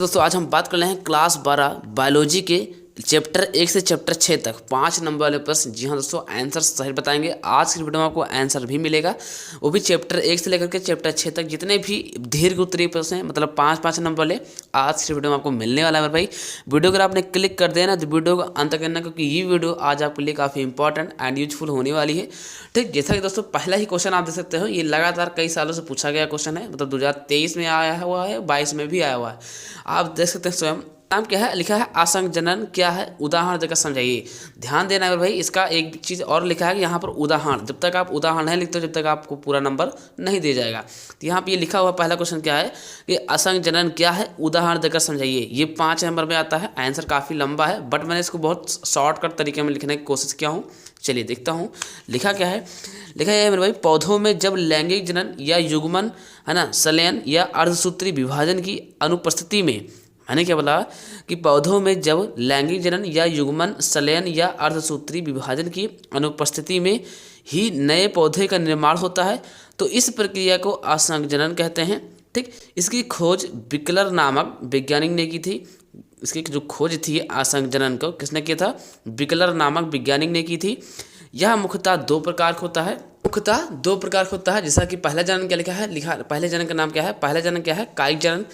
दोस्तों आज हम बात कर रहे हैं क्लास 12 बायोलॉजी के चैप्टर 1 से चैप्टर 6 तक 5 नंबर वाले प्रश्न। जी हाँ दोस्तों, आंसर सही बताएंगे। आज की वीडियो में आपको आंसर भी मिलेगा, वो भी चैप्टर 1 से लेकर के चैप्टर 6 तक जितने भी दीर्घ उत्तरीय प्रश्न हैं, मतलब 5-5 नंबर वाले आज की वीडियो में आपको मिलने वाला है मेरे भाई। वीडियो अगर आपने क्लिक कर दिया ना तो वीडियो को अंत करना, क्योंकि ये वीडियो आज आपके लिए काफ़ी इंपॉर्टेंट एंड यूजफुल होने वाली है। ठीक, जैसा कि दोस्तों पहला ही क्वेश्चन आप देख सकते हो, ये लगातार कई सालों से पूछा गया क्वेश्चन है, मतलब 2023 में आया हुआ है, 22 में भी आया हुआ है। आप देख सकते हैं स्वयं। नाम क्या है, लिखा है आसंजनन क्या है, उदाहरण देकर समझाइए। ध्यान देना है भाई, इसका एक चीज़ और लिखा है कि यहाँ पर उदाहरण, जब तक आप उदाहरण नहीं लिखते हो जब तक आपको पूरा नंबर नहीं दिया जाएगा। तो यहाँ पे ये लिखा हुआ पहला क्वेश्चन क्या है कि असंजनन क्या है, उदाहरण देकर समझाइए। ये 5 नंबर में आता है। आंसर काफ़ी लंबा है बट मैंने इसको बहुत शॉर्टकट तरीके में लिखने की कोशिश किया हूँ। चलिए देखता हूँ लिखा क्या है। लिखा है मेरे भाई, पौधों में जब लैंगिक जनन या युग्मन है ना, संलयन या अर्धसूत्री विभाजन की अनुपस्थिति में, मैंने क्या बोला कि पौधों में जब लैंगिक जनन या युग्मन संलयन या अर्धसूत्री विभाजन की अनुपस्थिति में ही नए पौधे का निर्माण होता है, तो इस प्रक्रिया को असंजनन कहते हैं। ठीक, इसकी खोज बिकलर नामक वैज्ञानिक ने की थी। इसकी जो खोज थी असंजनन को किसने किया था, बिकलर नामक वैज्ञानिक ने की थी। यह मुख्यतः 2 प्रकार का होता है। मुख्यतः 2 प्रकार का होता है, जैसा कि पहला जनन क्या लिखा है, पहले जनन का नाम क्या है, पहला जनन क्या है, कायिक जनन।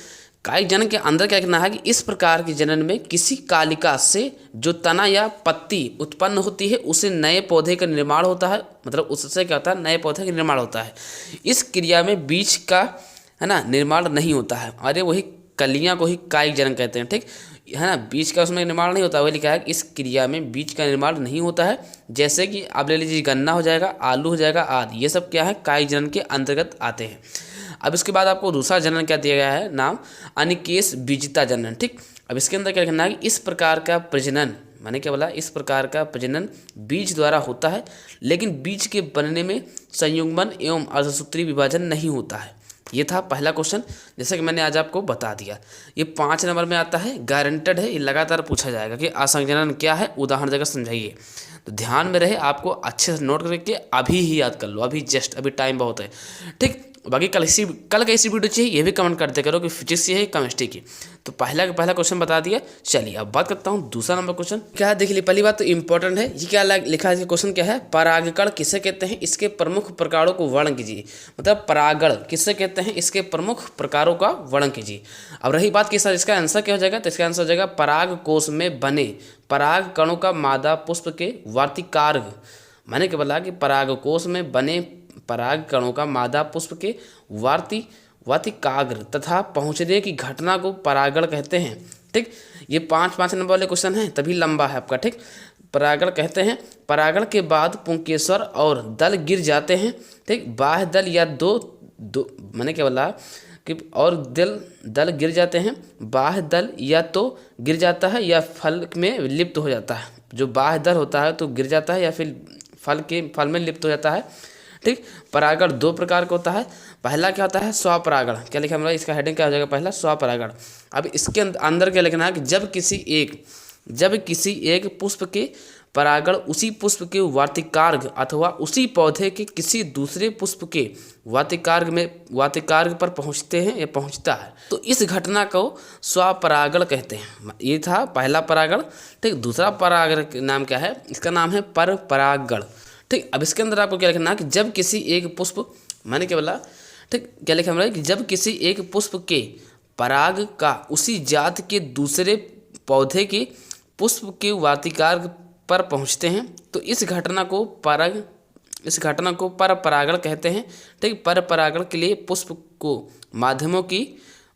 कायिक जनन के अंदर क्या कहना है कि इस प्रकार के जनन में किसी कालिका से जो तना या पत्ती उत्पन्न होती है उसे नए पौधे का निर्माण होता है, मतलब उससे क्या होता है, नए पौधे का निर्माण होता है। इस क्रिया में बीज का है ना निर्माण नहीं होता है। अरे वही कलियां को ही कायिक जनन कहते हैं। ठीक है ना, बीज का उसमें निर्माण नहीं होता। वही लिखा है कि इस क्रिया में बीज का निर्माण नहीं होता है। जैसे कि आप ले लीजिए गन्ना हो जाएगा, आलू हो जाएगा आदि, ये सब क्या है, कायिक जनन के अंतर्गत आते हैं। अब इसके बाद आपको दूसरा जनन क्या दिया गया है, नाम अनिकेश बीजिता जनन। ठीक, अब इसके अंदर क्या लिखना है कि इस प्रकार का प्रजनन, मैंने क्या बोला, इस प्रकार का प्रजनन बीज द्वारा होता है, लेकिन बीज के बनने में संयुग्मन एवं अर्धसूत्री विभाजन नहीं होता है। ये था पहला क्वेश्चन, जैसा कि मैंने आज आपको बता दिया। ये 5 नंबर में आता है, गारंटेड है, ये लगातार पूछा जाएगा कि असंजनन क्या है, उदाहरण देकर समझाइए। तो ध्यान में रहे, आपको अच्छे से नोट करके अभी ही याद कर लो, अभी जस्ट अभी टाइम बहुत है। ठीक, बाकी कल कैसी वीडियो चाहिए ये भी कमेंट करते करो कि फिजिक्स की है केमिस्ट्री की। तो पहला क्वेश्चन बता दिया। चलिए अब बात करता हूँ दूसरा नंबर क्वेश्चन क्या है, देख लीजिए। पहली बात तो इंपॉर्टेंट है, ये क्या लिखा है, क्वेश्चन क्या है, परागकण किसे कहते हैं, इसके प्रमुख प्रकारों को वर्ण कीजिए। मतलब परागण किसे कहते हैं, इसके प्रमुख प्रकारों का वर्ण कीजिए। अब रही बात कि सर इसका आंसर क्या हो जाएगा, तो इसका आंसर हो जाएगा पराग कोश में बने पराग कणों का मादा पुष्प के वार्तिकार्ग। मैंने क्या बोला कि पराग कोश में बने पराग कणों का मादा पुष्प के वार्तिकाग्र तथा पहुँचने की घटना को परागण कहते हैं। ठीक, ये 5 नंबर वाले क्वेश्चन हैं, तभी लंबा है आपका। ठीक, परागण कहते हैं। परागण के बाद पुंकेसर और दल गिर जाते हैं। ठीक, बाह्य दल या दो मैंने क्या बोला कि और दल गिर जाते हैं। बाह्य दल या तो गिर जाता है या फल में लिप्त हो जाता है। जो बाह्य दल होता है तो गिर जाता है या फिर फल में लिप्त हो जाता है। ठीक, परागण 2 प्रकार का होता है। पहला क्या होता है, स्वपरागण। क्या लिखा है, इसका हेडिंग क्या हो जाएगा, पहला स्वपरागण। अब इसके अंदर क्या लिखना है कि जब किसी एक पुष्प के परागण उसी पुष्प के वार्तिकार्ग अथवा उसी पौधे के किसी दूसरे पुष्प के वार्तिकार्ग पर पहुंचते हैं या पहुंचता है, तो इस घटना को स्वपरागण कहते हैं। ये था पहला परागण। ठीक, दूसरा परागण नाम क्या है, इसका नाम है परपरागण। ठीक, अब इसके अंदर आपको क्या लिखना है कि जब किसी एक पुष्प, मैंने क्या बोला, ठीक, क्या लिखा है कि जब किसी एक पुष्प के पराग का उसी जात के दूसरे पौधे के पुष्प के वार्तिकार्ग पर पहुंचते हैं, तो इस घटना को परपरागण कहते हैं। ठीक, परपरागण के लिए पुष्प को माध्यमों की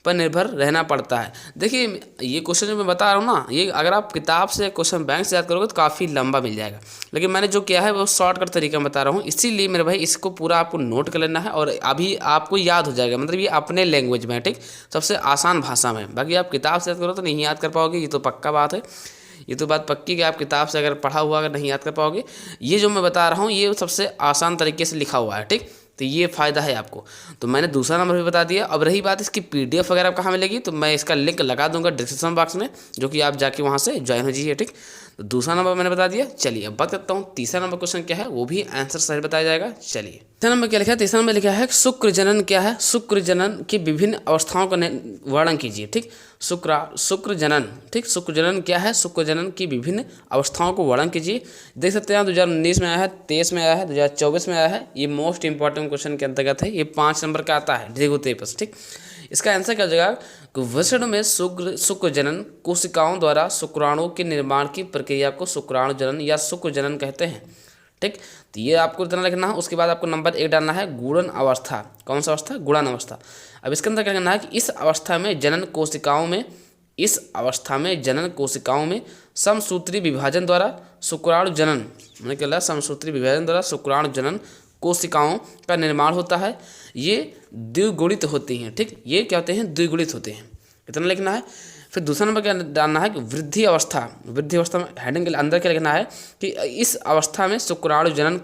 पर निर्भर रहना पड़ता है। देखिए ये क्वेश्चन जो मैं बता रहा हूँ ना, ये अगर आप किताब से क्वेश्चन बैंक से याद करोगे तो काफ़ी लंबा मिल जाएगा, लेकिन मैंने जो किया है वो शॉर्टकट तरीका में बता रहा हूँ। इसीलिए मेरे भाई इसको पूरा आपको नोट कर लेना है और अभी आपको याद हो जाएगा, मतलब ये अपने लैंग्वेज में है। ठीक, सबसे आसान भाषा में। बाकी आप किताब से याद करो तो नहीं याद कर पाओगे, ये तो पक्का बात है। ये तो बात पक्की कि आप किताब से अगर पढ़ा हुआ अगर नहीं याद कर पाओगे। ये जो मैं बता रहा हूँ ये सबसे आसान तरीके से लिखा हुआ है। ठीक, तो ये फ़ायदा है आपको। तो मैंने दूसरा नंबर भी बता दिया। अब रही बात इसकी PDF वगैरह कहाँ मिलेगी, तो मैं इसका लिंक लगा दूंगा डिस्क्रिप्शन बॉक्स में, जो कि आप जाके वहाँ से ज्वाइन हो जाइए। ठीक, तो दूसरा नंबर मैंने बता दिया। चलिए अब बात करता हूँ तीसरा नंबर क्वेश्चन क्या है, वो भी आंसर सही बताया जाएगा। चलिए तीसरा नंबर क्या लिखा है, तीसरा नंबर लिखा है शुक्र जनन क्या है, शुक्र जनन की विभिन्न अवस्थाओं का वर्णन कीजिए। ठीक, शुक्र जनन, ठीक, शुक्र जनन क्या है, शुक्र जनन की विभिन्न अवस्थाओं को वर्णन कीजिए। देख सकते हैं 2019 में आया है, 23 में आया है, 2024 में आया है। ये मोस्ट इंपॉर्टेंट क्वेश्चन के अंतर्गत है, ये 5 नंबर का आता है ड्रिगोतेपस। ठीक, इसका आंसर क्या हो जाएगा कि वृषण में शुक्र जनन कोशिकाओं द्वारा शुक्राणु के निर्माण की प्रक्रिया को शुक्राणु जनन या शुक्र जनन कहते हैं। ठीक, तो ये आपको इतना लिखना है। उसके बाद आपको नंबर 1 डालना है गुणन अवस्था। कौन सा अवस्था? गुणन अवस्था। अब इसके अंदर क्या करना है कि इस अवस्था में जनन कोशिकाओं में समसूत्री विभाजन द्वारा शुक्राणु जनन, मैंने क्या समसूत्री विभाजन द्वारा शुक्राणु जनन कोशिकाओं का निर्माण होता है। ये द्विगुणित होती हैं। ठीक, ये क्या होते हैं? द्विगुणित होते हैं। इतना लिखना है। फिर दूसरा नंबर क्या डालना है कि वृद्धि अवस्था। वृद्धि अवस्था में हेडिंग के अंदर क्या लिखना है कि इस अवस्था में शुक्राणु जनन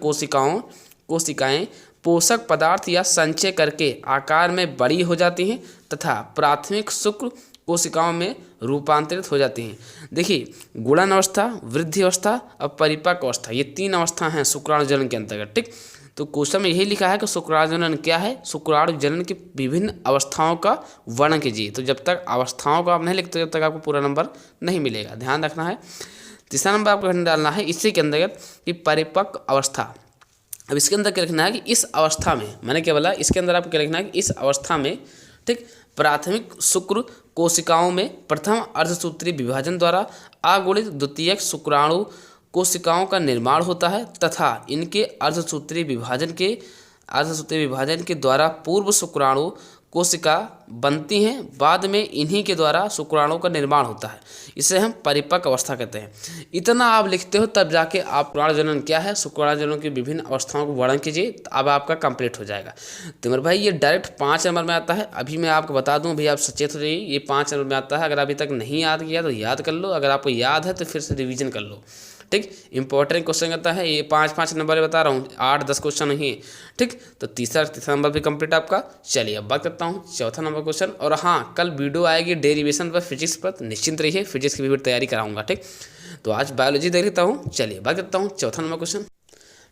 कोशिकाएं पोषक पदार्थ या संचय करके आकार में बड़ी हो जाती हैं तथा प्राथमिक शुक्र कोशिकाओं में रूपांतरित हो जाती हैं। देखिए, गुणन अवस्था, वृद्धि अवस्था और परिपक्व अवस्था, ये 3 अवस्था हैं शुक्राणु जनन के अंतर्गत। ठीक, तो क्वेश्चन में यही लिखा है कि शुक्राणु जनन क्या है, शुक्राणु जनन की विभिन्न अवस्थाओं का वर्णन कीजिए। तो जब तक अवस्थाओं को आप नहीं लिखते तब तक आपको पूरा नंबर नहीं मिलेगा, ध्यान रखना है। तीसरा नंबर आपको डालना है इसी के अंतर्गत कि परिपक्व अवस्था। अब इसके अंदर क्या लिखना है कि इस अवस्था में, मैंने क्या बोला, इसके अंदर आपको क्या लिखना है कि इस अवस्था में, ठीक, प्राथमिक शुक्र कोशिकाओं में प्रथम अर्धसूत्री विभाजन द्वारा अगुणित द्वितीयक शुक्राणु कोशिकाओं का निर्माण होता है तथा इनके अर्धसूत्री विभाजन के द्वारा पूर्व शुक्राणु कोशिका बनती हैं। बाद में इन्हीं के द्वारा शुक्राणु का निर्माण होता है। इसे हम परिपक्व अवस्था कहते हैं। इतना आप लिखते हो तब जाके आप शुक्राणु जनन क्या है, शुक्राणु जनन की विभिन्न अवस्थाओं को वर्णन कीजिए, तो अब आपका कंप्लीट हो जाएगा। तो मेरे भाई ये डायरेक्ट 5 नंबर में आता है। अभी मैं आपको बता दूं, भैया आप सचेत हो जाइए, ये 5 नंबर में आता है। अगर अभी तक नहीं याद किया तो याद कर लो, अगर आपको याद है तो फिर से रिविजन कर लो। ठीक, इंपॉर्टेंट क्वेश्चन आता है ये। 5 नंबर बता रहा हूँ, 8-10 क्वेश्चन नहीं है। ठीक, तो तीसरा नंबर भी कंप्लीट आपका। चलिए अब बात करता हूँ चौथा नंबर क्वेश्चन। और हाँ, कल वीडियो आएगी डेरिवेशन पर, फिजिक्स पर, निश्चिंत रहिए, फिजिक्स की भी तैयारी कराऊंगा। ठीक, तो आज बायोलॉजी देख लेता हूँ। चलिए बात करता हूँ चौथा नंबर क्वेश्चन।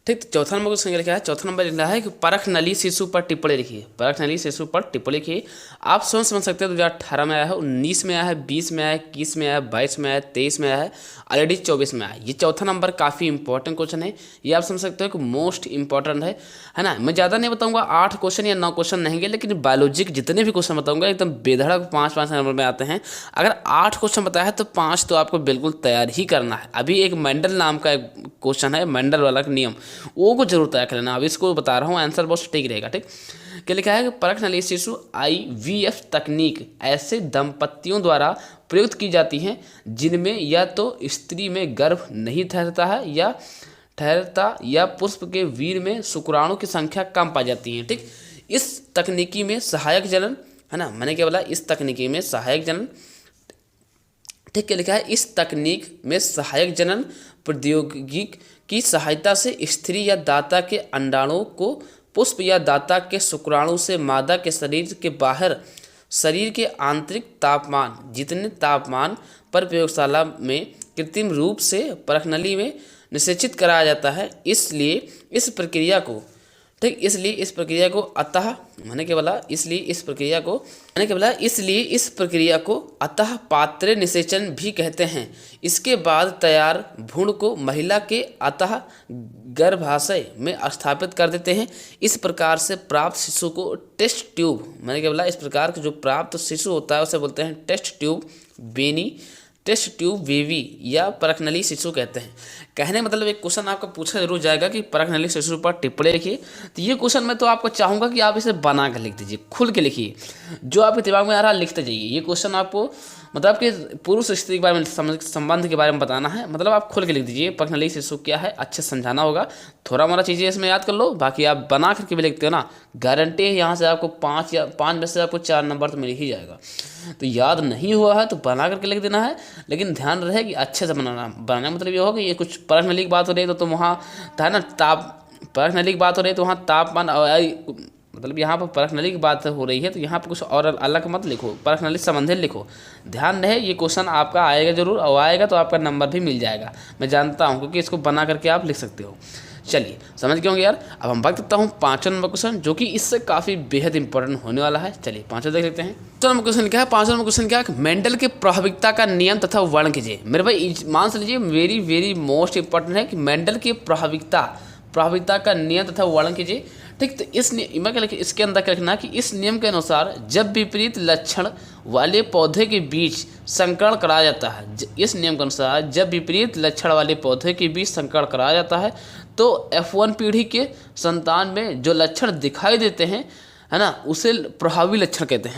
ठीक, तो चौथा नंबर क्वेश्चन लिखा है, चौथा नंबर लिखा है कि परख नली शिशु पर टिप्पणी लिखिए। परख नली शिशु पर टिप्पणी लिखिए। आप स्वयं समझ सकते हैं 2018 में आया है, 19 में आया है, 20 में आया है, 21 में आया है, 22 में आया है, 23 में आया है, ऑलरेडी 24 में आया है। ये चौथा नंबर काफ़ी इंपॉर्टेंट क्वेश्चन है। ये आप समझ सकते हो कि मोस्ट इंपॉर्टेंट है ना। मैं ज़्यादा नहीं बताऊंगा, 8 क्वेश्चन या 9 क्वेश्चन नहीं, लेकिन बायोलॉजी के जितने भी क्वेश्चन बताऊंगा एकदम बेधड़क 5-5 नंबर में आते हैं। अगर 8 क्वेश्चन बताया है तो 5 तो आपको बिल्कुल तैयार ही करना है। अभी एक मेंडल नाम का एक क्वेश्चन है, मेंडल वाला नियम, वो को जरूर तैयार कर लेना। अब इसको बता रहा हूँ, आंसर बहुत ठीक रहेगा। ठीक, क्या लिखा है कि परख नली शिशु IVF तकनीक ऐसे दंपतियों द्वारा प्रयुक्त की जाती हैं जिनमें या तो स्त्री में गर्भ नहीं ठहरता या पुष्प के वीर्य में शुक्राणु की संख्या कम पाई जाती है। ठीक, इस तकनीकी में सहायक जनन, है ना, मैंने क्या बोला, इस तकनीकी में सहायक जनन। ठीक, क्या लिखा है, इस तकनीक में सहायक जनन प्रौद्योगिकी की सहायता से स्त्री या दाता के अंडाणुओं को पुष्प या दाता के शुक्राणु से मादा के शरीर के बाहर शरीर के आंतरिक तापमान जितने तापमान पर प्रयोगशाला में कृत्रिम रूप से परखनली में निषेचित कराया जाता है। इसलिए इस प्रक्रिया को अतः पात्र निषेचन भी कहते हैं। इसके बाद तैयार भ्रूण को महिला के अतः गर्भाशय में स्थापित कर देते हैं। इस प्रकार से प्राप्त शिशु को टेस्ट ट्यूब, इस प्रकार का जो प्राप्त शिशु होता है उसे बोलते हैं टेस्ट ट्यूब बेबी या परखनली शिशु कहते हैं। कहने मतलब एक क्वेश्चन आपका पूछा जरूर जाएगा कि परखनली शिशु पर टिप्पणी लिखिए। तो ये क्वेश्चन मैं तो आपको चाहूँगा कि आप इसे बना कर लिख दीजिए, खुल के लिखिए, जो आपके दिमाग में आ रहा है लिखते जाइए। ये क्वेश्चन आपको मतलब कि पुरुष स्त्री के बारे में संबंध के बारे में बताना है, मतलब आप खुल के लिख दीजिए परखनली शिशु क्या है, अच्छे से समझाना होगा। थोड़ा मोड़ा चीज़ें इसमें याद कर लो, बाकी आप बना करके भी लिखते हो ना, गारंटी है यहाँ से आपको 5 में से आपको 4 नंबर तो मिल ही जाएगा। तो याद नहीं हुआ है तो बना करके लिख देना है, लेकिन ध्यान रहे कि अच्छे से बनाना मतलब ये होगा कि ये कुछ परखनली की बात हो रही है तो वहाँ था ना परखनली की बात हो रही है तो वहाँ तापमान, मतलब यहाँ पर परखनली की बात हो रही है तो यहाँ पर कुछ और अलग मत लिखो, परखनली संबंधित लिखो। ध्यान रहे ये क्वेश्चन आपका आएगा जरूर, और आएगा तो आपका नंबर भी मिल जाएगा, मैं जानता हूँ, क्योंकि इसको बना करके आप लिख सकते हो। चलिए समझ गए होंगे यार। अब हम बात करता हूँ 5वां नंबर क्वेश्चन, जो कि इससे काफ़ी बेहद इंपॉर्टेंट होने वाला है। चलिए 5वां देख लेते हैं। 5वां नंबर क्वेश्चन क्या है? 5वां नंबर क्वेश्चन क्या है? मेंडल के प्रभाविकता का नियम तथा वर्णन कीजिए। मेरे भाई मान से लीजिए वेरी वेरी मोस्ट इंपॉर्टेंट है कि मेंडल की प्रभाविकता का नियम तथा वर्णन कीजिए। ठीक, तो इस नियम इसके अंदर क्या लिखना कि इस नियम के अनुसार जब विपरीत लक्षण वाले पौधे के बीच संकरण कराया जाता है, इस नियम के अनुसार जब विपरीत लक्षण वाले पौधे के बीच संकरण कराया जाता है तो F1 पीढ़ी के संतान में जो लक्षण दिखाई देते हैं, है ना, उसे प्रभावी लक्षण कहते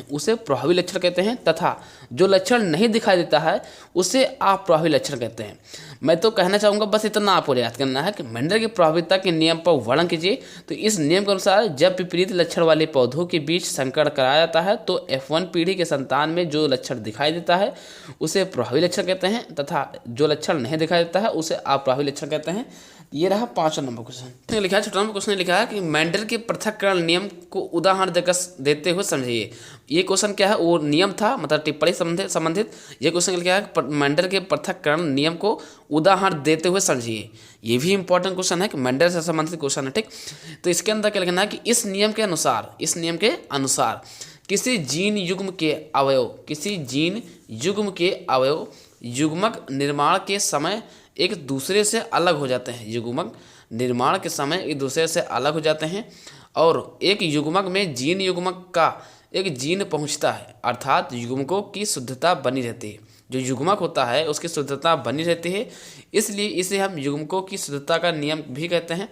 हैं, तथा जो लक्षण नहीं दिखाई देता है उसे अप्रभावी लक्षण कहते हैं। मैं तो कहना चाहूँगा बस इतना आपको याद करना है कि मेंडल की प्रभाविता के नियम पर वर्णन कीजिए। तो इस नियम के अनुसार जब विपरीत लक्षण वाले पौधों के बीच संकरण कराया जाता है तो F1 पीढ़ी के संतान में जो लक्षण दिखाई देता है उसे प्रभावी लक्षण कहते हैं, तथा जो लक्षण नहीं दिखाई देता है उसे अप्रभावी लक्षण कहते हैं। ये रहा 5वां नंबर क्वेश्चन। लिखा है 6वां नंबर क्वेश्चन लिखा है कि मेंडल के पृथक्करण नियम को उदाहरण देते हुए समझिए। ये क्वेश्चन क्या है? वो नियम था, मतलब टिप्पणी संबंधित। ये क्वेश्चन लिखा है मेंडल के पृथक्करण नियम को उदाहरण देते हुए समझिए। ये भी इंपॉर्टेंट क्वेश्चन है कि मेंडल से संबंधित क्वेश्चन है। ठीक, तो इसके अंदर क्या लिखना है कि इस नियम के अनुसार किसी जीन युग्म के अवयव युग्मक निर्माण के समय एक दूसरे से अलग हो जाते हैं, और एक युग्मक में जीन युग्मक का एक जीन पहुंचता है, अर्थात युग्मकों की शुद्धता बनी रहती है। जो युग्मक होता है उसकी शुद्धता बनी रहती है, इसलिए इसे हम युग्मकों की शुद्धता का नियम भी कहते हैं।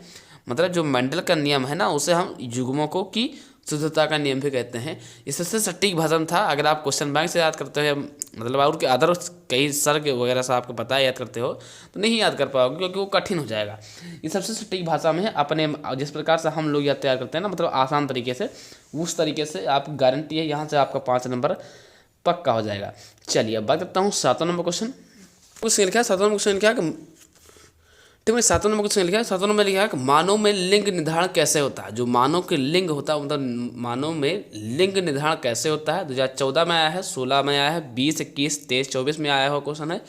मतलब जो मेंडल का नियम है ना, उसे हम युग्मकों की शुद्धता का नियम भी कहते हैं। इससे सटीक भाषा में था। अगर आप क्वेश्चन बैंक से याद करते हो, मतलब और के अदर कई सर्ग वगैरह से आपको पता है याद करते हो, तो नहीं याद कर पाओगे क्योंकि वो कठिन हो जाएगा। ये सबसे सटीक भाषा में है, अपने जिस प्रकार से हम लोग याद तैयार करते हैं ना, मतलब आसान तरीके से, उस तरीके से आप गारंटी है यहाँ से आपका 5 नंबर पक्का हो जाएगा। चलिए अब बात करता हूँ 7वां नंबर क्वेश्चन। लिखा है 7वां नंबर क्वेश्चन क्या है? ठीक है, 7वां नंबर क्वेश्चन लिखा है। 7वां नंबर लिखा है कि मानव में लिंग निर्धारण कैसे होता है। जो मानव के लिंग होता है, मतलब मानव में लिंग निर्धारण कैसे होता है, 2014 में आया है, 16 में आया है, 20, 21, 23, 24 में आया हुआ क्वेश्चन है।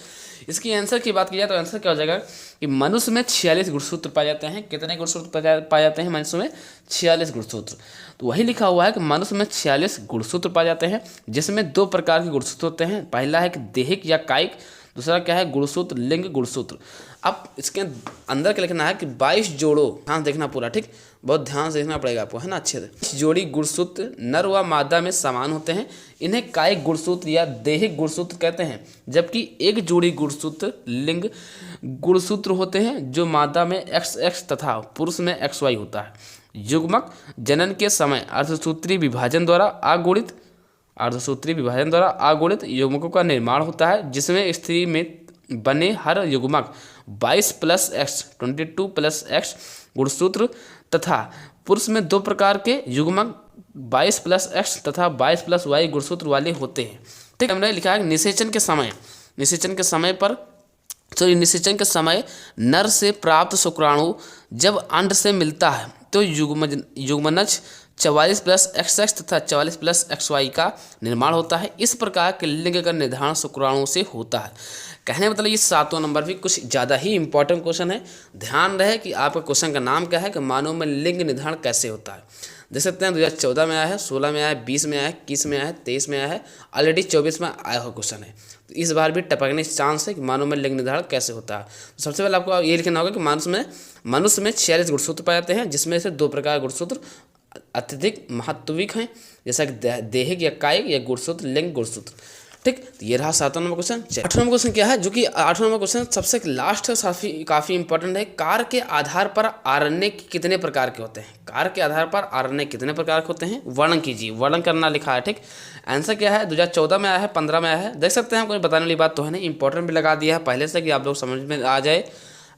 इसकी आंसर की बात की जाए तो आंसर क्या हो जाएगा कि मनुष्य में 46 गुणसूत्र पाए जाते हैं। कितने गुणसूत्र पाए जाते हैं मनुष्य में? 46 गुणसूत्र। तो वही लिखा हुआ है कि मनुष्य में 46 गुणसूत्र पाए जाते हैं, जिसमें 2 प्रकार के गुणसूत्र होते हैं। पहला है कि देहिक या कायिक, दूसरा क्या है? गुणसूत्र, लिंग गुणसूत्र। अब इसके अंदर क्या लिखना है कि 22 जोड़ों, ध्यान देखना पूरा, ठीक, बहुत ध्यान से देखना पड़ेगा आपको, है ना, अच्छे से। जोड़ी गुणसूत्र नर व मादा में समान होते हैं, इन्हें कायिक गुणसूत्र या दैहिक गुणसूत्र कहते हैं। जबकि एक जोड़ी गुणसूत्र लिंग गुणसूत्र होते हैं, जो मादा में XX तथा पुरुष में XY होता है। युग्मक जनन के समय अर्धसूत्री विभाजन द्वारा अगुणित युग्मकों का निर्माण होता है, जिसमें स्त्री में बने हर युग्मक 22+X गुणसूत्र तथा पुरुष में 2 प्रकार के युग्मक 22+X तथा 22+Y गुणसूत्र वाले होते हैं। ठीक, हमने लिखा है निषेचन के समय नर से प्राप्त शुक्राणु जब अंड से मिलता है तो युग्मनज 44+XX तथा 44+XY का निर्माण होता है। इस प्रकार के लिंग का निर्धारण शुक्राणु से होता है। कहने मतलब ये 7वां नंबर भी कुछ ज़्यादा ही इंपॉर्टेंट क्वेश्चन है। ध्यान रहे कि आपका क्वेश्चन का नाम क्या है कि मानव में लिंग निर्धारण कैसे होता है। देख सकते हैं 2014 में आया है, 16 में आया है, 20 में आया है, 21 में आया है, 23 में आया है, ऑलरेडी 24 में आया हुआ क्वेश्चन है। तो इस बार भी टपकने के चांस है कि मानव में लिंग निर्धारण कैसे होता है। तो सबसे पहले आपको ये लिखना होगा कि मनुष्य में 46 गुणसूत्र पाए जाते हैं, जिसमें से 2 प्रकार गुणसूत्र अत्यधिक महत्विक हैं, जैसा कि दैहिक या कायिक या गुणसूत्र, लिंग गुणसूत्र। ठीक, तो ये रहा 7वां नंबर क्वेश्चन। 8वां नंबर क्वेश्चन क्या है, जो कि 8वां नंबर क्वेश्चन सबसे लास्ट है, काफ़ी इंपॉर्टेंट है। कार के आधार पर आरण्य कितने प्रकार के होते हैं? कार के आधार पर आरण्य कितने प्रकार के होते हैं? वर्णन कीजिए, वर्णन करना लिखा है। ठीक, आंसर क्या है? 2014 में आया है, 15 में आया है। देख सकते हैं, कोई बताने वाली बात तो है नहीं, इंपॉर्टेंट भी लगा दिया है पहले से कि आप लोग समझ में आ जाए।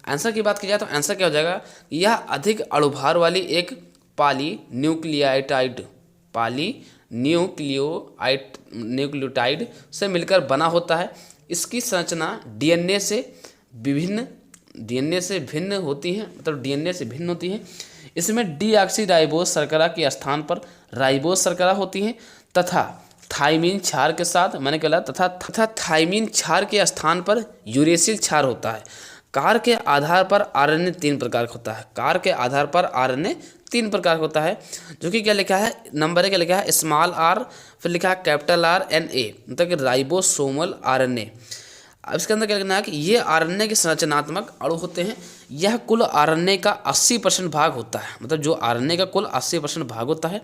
आंसर की बात की जाए तो आंसर क्या हो जाएगा? यह अधिक अणुभार वाली एक पॉलीन्यूक्लियोटाइड से मिलकर बना होता है। इसकी संरचना डीएनए से भिन्न होती है, मतलब डीएनए से भिन्न होती है। इसमें डीऑक्सीराइबोस शर्करा के स्थान पर राइबोस शर्करा होती है तथा थाइमिन क्षार के साथ, मैंने कहा तथा थाइमिन क्षार के स्थान पर यूरेसिल क्षार होता है। कार के आधार पर आरएनए 3 प्रकार का होता है। कार के आधार पर आरएनए 3 प्रकार का होता है, जो कि क्या लिखा है, नंबर 1 क्या लिखा है स्मॉल आर, फिर लिखा है कैपिटल आर एन ए, मतलब कि राइबोसोमल आरएनए। अब इसके अंदर क्या लिखना है कि ये आरएनए के संरचनात्मक अणु होते हैं। यह कुल आरएनए का 80% भाग होता है, मतलब जो आरएनए का कुल 80% भाग होता है।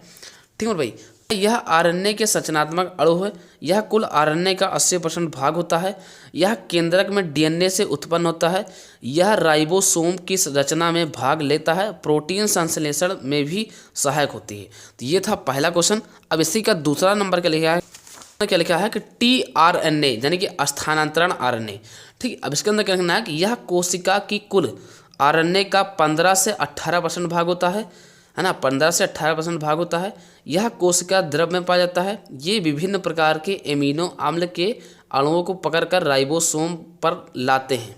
ठीक है भाई, यह आरएनए के संरचनात्मक अणु है। यह कुल आरएनए का 80% भाग होता है। यह केंद्रक में डीएनए से उत्पन्न होता है। यह राइबोसोम की रचना में भाग लेता है। प्रोटीन संश्लेषण में भी सहायक होती है। तो ये था पहला क्वेश्चन। अब इसी का दूसरा नंबर क्या लिखा है कि टीआरएनए यानी कि स्थानांतरण आरएनए। ठीक, अब इसके अंदर क्या लिखना है कि यह कोशिका की कुल आरएनए का 15 से 18% भाग होता है ना, 15 से 18% भाग होता है। यह कोशिका द्रव में पाया जाता है। ये विभिन्न प्रकार के एमिनो अम्ल के अणुओं को पकड़कर राइबोसोम पर लाते हैं।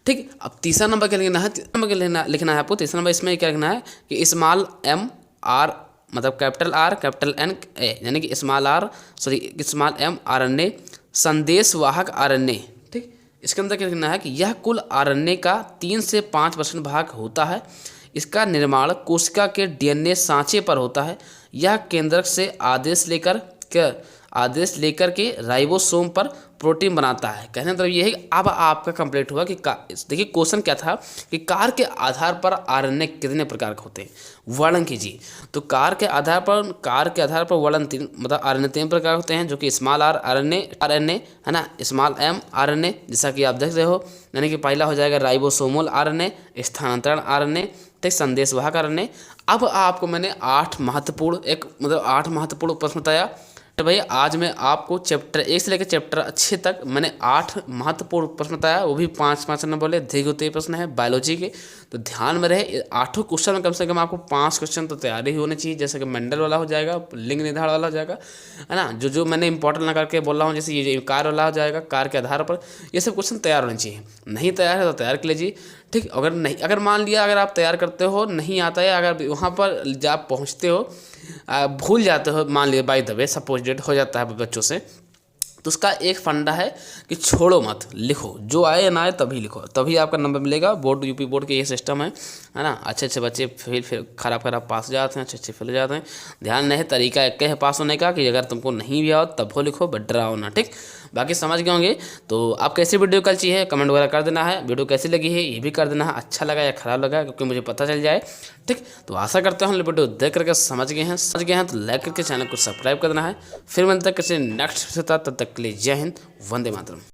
ठीक, अब तीसरा नंबर क्या लिखना है, तीसरा नंबर लिखना है आपको। तीसरा नंबर इसमें क्या लिखना है कि स्मॉल एम आर, मतलब capital R capital N A, यानी कि स्मॉल एम आरएनए संदेशवाहक आरएनए। ठीक, इसके अंदर क्या लिखना है कि यह कुल आरएनए का 3 से 5% भाग होता है। इसका निर्माण कोशिका के डीएनए सांचे पर होता है। यह केंद्रक से आदेश लेकर के राइबोसोम पर प्रोटीन बनाता है। कहने का मतलब ये है कि अब आपका कंप्लीट हुआ कि देखिए क्वेश्चन क्या था कि कार के आधार पर आरएनए कितने प्रकार के होते हैं, वर्णन कीजिए। तो कार के आधार पर वर्णन 3, मतलब आरएनए 3 प्रकार होते हैं, जो कि स्मॉल आर आरएनए है ना, स्मॉल एम आरएनए, जैसा कि आप देख रहे हो, यानी कि पहला हो जाएगा राइबोसोमल आरएनए, स्थानांतरण आरएनए, ठीक, संदेशवाहक आरएनए। अब आपको मैंने 8 महत्वपूर्ण प्रश्न बताया। तो भैया आज मैं आपको चैप्टर 1 से लेकर चैप्टर 6 तक मैंने 8 महत्वपूर्ण प्रश्न बताया, वो भी 5-5 नंबर वाले दीर्घ प्रश्न है बायोलॉजी के। तो ध्यान में रहे 8 क्वेश्चन में कम से कम आपको 5 क्वेश्चन तो तैयारी ही होनी चाहिए, जैसे कि मेंडल वाला हो जाएगा, लिंग निर्धारण वाला हो जाएगा, है ना, जो मैंने इंपॉर्टेंट ना करके बोल रहा हूँ, जैसे ये कार वाला हो जाएगा, कार के आधार पर ये सब क्वेश्चन तैयार होने चाहिए। नहीं तैयार है तो तैयार कर लीजिए। ठीक, अगर मान लिया अगर आप तैयार करते हो नहीं आता है, अगर वहाँ पर जब पहुँचते हो भूल जाते हो, मान लिया by the way suppose date हो जाता है बच्चों से, तो उसका एक फंडा है कि छोड़ो मत, लिखो, जो आए ना आए तभी लिखो, तभी आपका नंबर मिलेगा। बोर्ड यूपी बोर्ड के ये सिस्टम है ना। अच्छे बच्चे फिर खराब पास हो जाते हैं, अच्छे फेल हो जाते हैं। ध्यान नहीं, तरीका एक है पास होने का कि अगर तुमको नहीं भी आओ तब हो लिखो, बट डराओ ना। ठीक, बाकी समझ गए होंगे। तो आप कैसी वीडियो कल चाहिए कमेंट वगैरह कर देना है। वीडियो कैसी लगी है ये भी कर देना है, अच्छा लगा या ख़राब लगा, क्योंकि मुझे पता चल जाए। ठीक, तो आशा करते हैं वीडियो देख करके समझ गए हैं तो लाइक करके चैनल को सब्सक्राइब कर देना है। फिर मिलते हैं किसी नेक्स्ट, तब तक के लिए जय हिंद, वंदे मातरम।